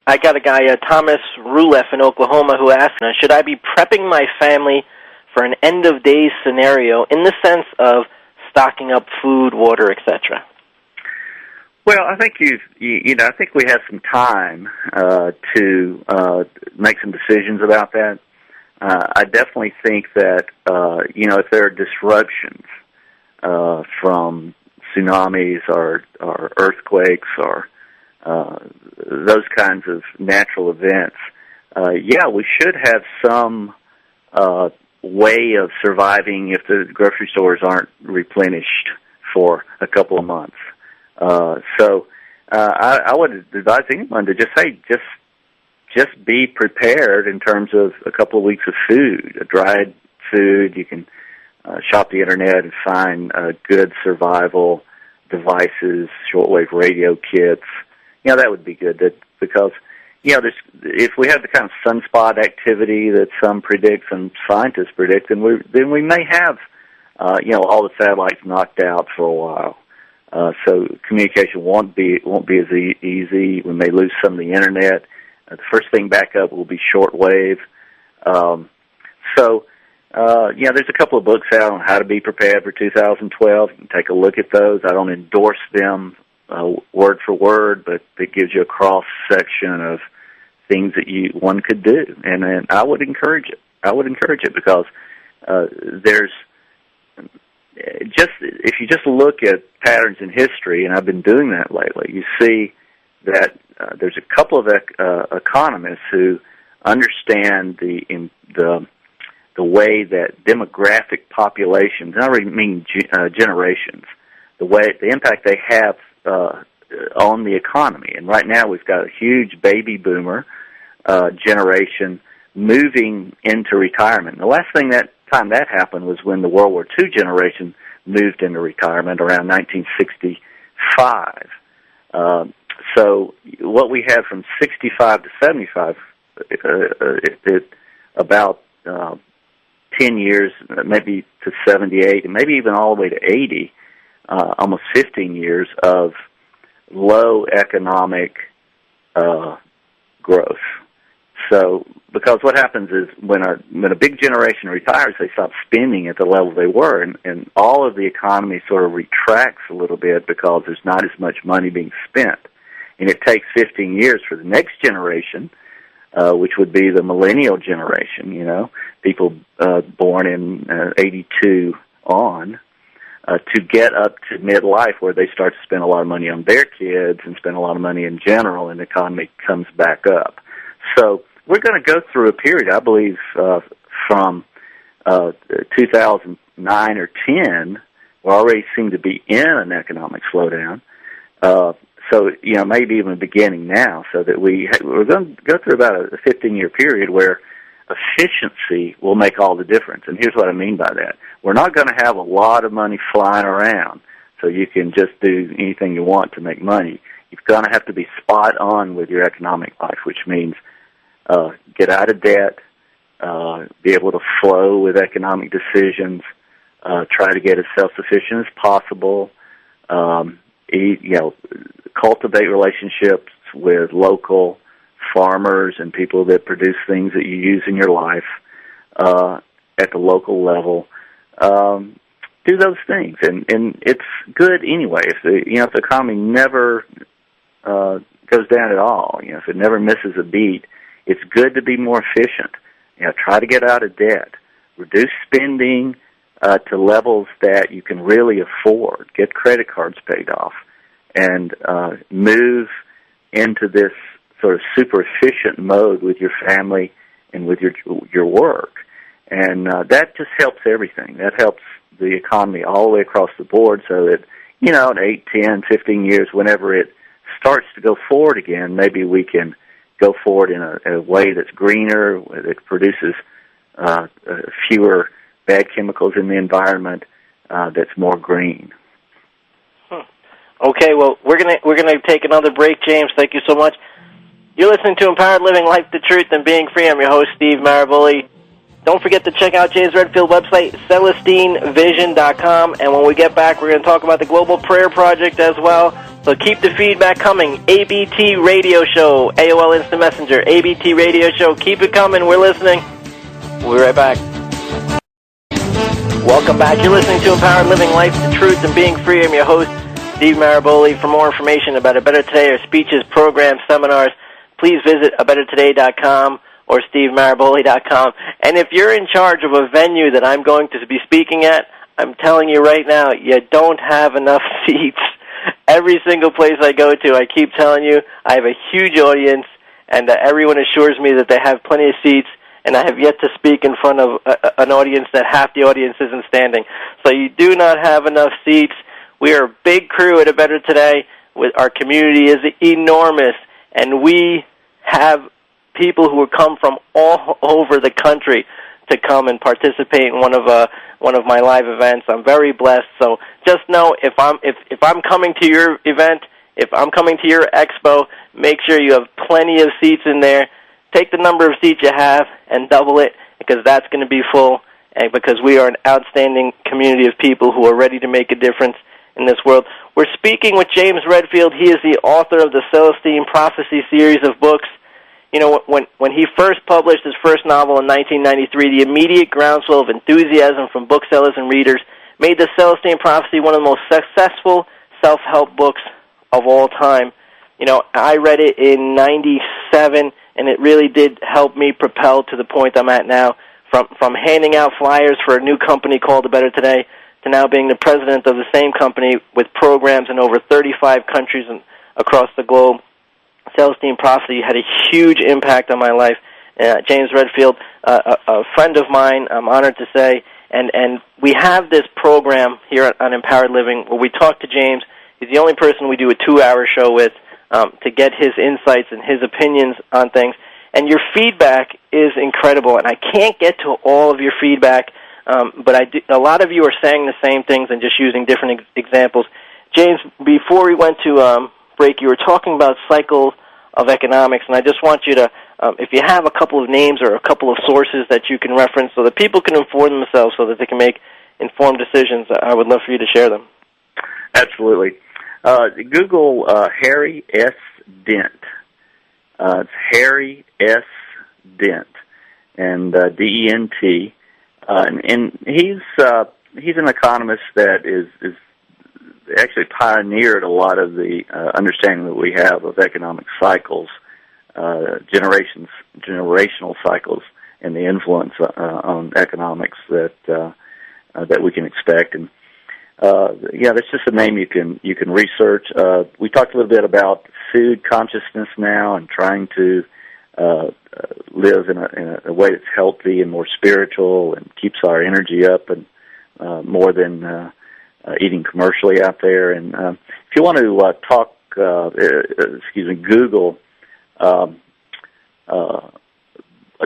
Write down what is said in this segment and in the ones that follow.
I got a guy, Thomas Ruleff in Oklahoma, who asked, should I be prepping my family for an end-of-days scenario in the sense of stocking up food, water, etc.? Well, I think I think we have some time to make some decisions about that. I definitely think that if there are disruptions from tsunamis or earthquakes or those kinds of natural events, we should have some way of surviving if the grocery stores aren't replenished for a couple of months. I would advise anyone to just be prepared in terms of a couple of weeks of food, dried food. You can shop the internet and find good survival devices, shortwave radio kits. That would be good because if we have the kind of sunspot activity that some predict, some scientists predict, then we may have all the satellites knocked out for a while. So communication won't be as easy. We may lose some of the internet. The first thing back up will be shortwave. There's a couple of books out on how to be prepared for 2012. You can take a look at those. I don't endorse them word for word, but it gives you a cross section of things that one could do, and I would encourage it. I would encourage it because there's if you just look at patterns in history, and I've been doing that lately, you see that there's a couple of economists who understand the way that demographic populations, and I really mean generations, the impact they have on the economy. And right now we've got a huge baby boomer generation moving into retirement. And the last time that happened was when the World War II generation moved into retirement around 1965. So what we had from 65 to 75, about 10 years, maybe to 78, and maybe even all the way to 80, almost 15 years of low economic growth. So, because what happens is when a big generation retires, they stop spending at the level they were, and all of the economy sort of retracts a little bit because there's not as much money being spent. And it takes 15 years for the next generation, which would be the millennial generation, people born in 82 on, to get up to midlife where they start to spend a lot of money on their kids and spend a lot of money in general, and the economy comes back up. So we're going to go through a period, I believe, from 2009 or 10, we already seem to be in an economic slowdown. So, maybe even beginning now, so that we're going to go through about a 15-year period where efficiency will make all the difference. And here's what I mean by that. We're not going to have a lot of money flying around so you can just do anything you want to make money. You're going to have to be spot on with your economic life, which means get out of debt, be able to flow with economic decisions, try to get as self-sufficient as possible, cultivate relationships with local farmers and people that produce things that you use in your life at the local level. Do those things, and it's good anyway. If the economy never goes down at all, if it never misses a beat, it's good to be more efficient. Try to get out of debt, reduce spending to levels that you can really afford. Get credit cards paid off, and move into this sort of super efficient mode with your family and with your work. And that just helps everything. That helps the economy all the way across the board so that, in 8, 10, 15 years, whenever it starts to go forward again, maybe we can go forward in a way that's greener, that produces fewer bad chemicals in the environment, that's more green. Okay, well, we're gonna take another break, James. Thank you so much. You're listening to Empowered Living, Life, the Truth, and Being Free. I'm your host, Steve Maraboli. Don't forget to check out James Redfield website, CelestineVision.com. And when we get back, we're going to talk about the Global Prayer Project as well. So keep the feedback coming. ABT Radio Show, AOL Instant Messenger, ABT Radio Show. Keep it coming. We're listening. We'll be right back. Welcome back. You're listening to Empowered Living, Life, the Truth, and Being Free. I'm your host, Steve Maraboli. For more information about A Better Today or speeches, programs, seminars, please visit abettertoday.com or stevemaraboli.com. And if you're in charge of a venue that I'm going to be speaking at, I'm telling you right now, you don't have enough seats. Every single place I go to, I keep telling you, I have a huge audience, and everyone assures me that they have plenty of seats, and I have yet to speak in front of an audience that half the audience isn't standing. So you do not have enough seats. We are a big crew at A Better Today. Our community is enormous, and we have people who have come from all over the country to come and participate in one of my live events. I'm very blessed. So just know if I'm coming to your event, if I'm coming to your expo, make sure you have plenty of seats in there. Take the number of seats you have and double it, because that's going to be full, and because we are an outstanding community of people who are ready to make a difference in this world. We're speaking with James Redfield. He is the author of the Celestine Prophecy series of books. You know, when he first published his first novel in 1993, the immediate groundswell of enthusiasm from booksellers and readers made the Celestine Prophecy one of the most successful self-help books of all time. You know, I read it in 97, and it really did help me propel to the point I'm at now, from handing out flyers for a new company called A Better Today to now being the president of the same company with programs in over 35 countries and across the globe. Celestine Prophecy had a huge impact on my life. James Redfield, a friend of mine, I'm honored to say, and we have this program here on Empowered Living where we talk to James. He's the only person we do a 2-hour show with to get his insights and his opinions on things. And your feedback is incredible, and I can't get to all of your feedback, but a lot of you are saying the same things and just using different examples. James, before we went to break, you were talking about cycles of economics, and I just want you to, if you have a couple of names or a couple of sources that you can reference so that people can inform themselves so that they can make informed decisions, I would love for you to share them. Absolutely. Google Harry S. Dent. It's Harry S. Dent, and D-E-N-T. And he's an economist that is actually pioneered a lot of the understanding that we have of economic cycles, generational cycles, and the influence on economics that we can expect. And that's just a name you can research. We talked a little bit about food consciousness now and trying to live in a way that's healthy and more spiritual and keeps our energy up, and more than eating commercially out there. And if you want to Google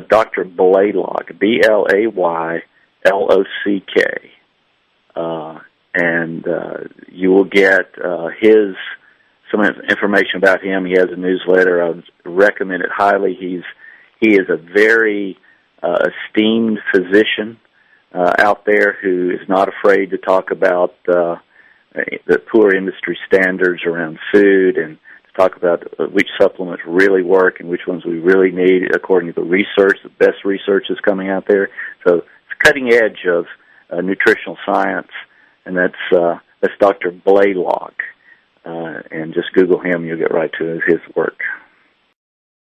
Dr. Blaylock, B-L-A-Y-L-O-C-K, and you will get some information about him. He has a newsletter. I would recommend it highly. He is a very esteemed physician out there who is not afraid to talk about the poor industry standards around food, and to talk about which supplements really work and which ones we really need according to the research. The best research is coming out there. So it's cutting edge of nutritional science, and that's Dr. Blaylock. And just Google him, you'll get right to his work.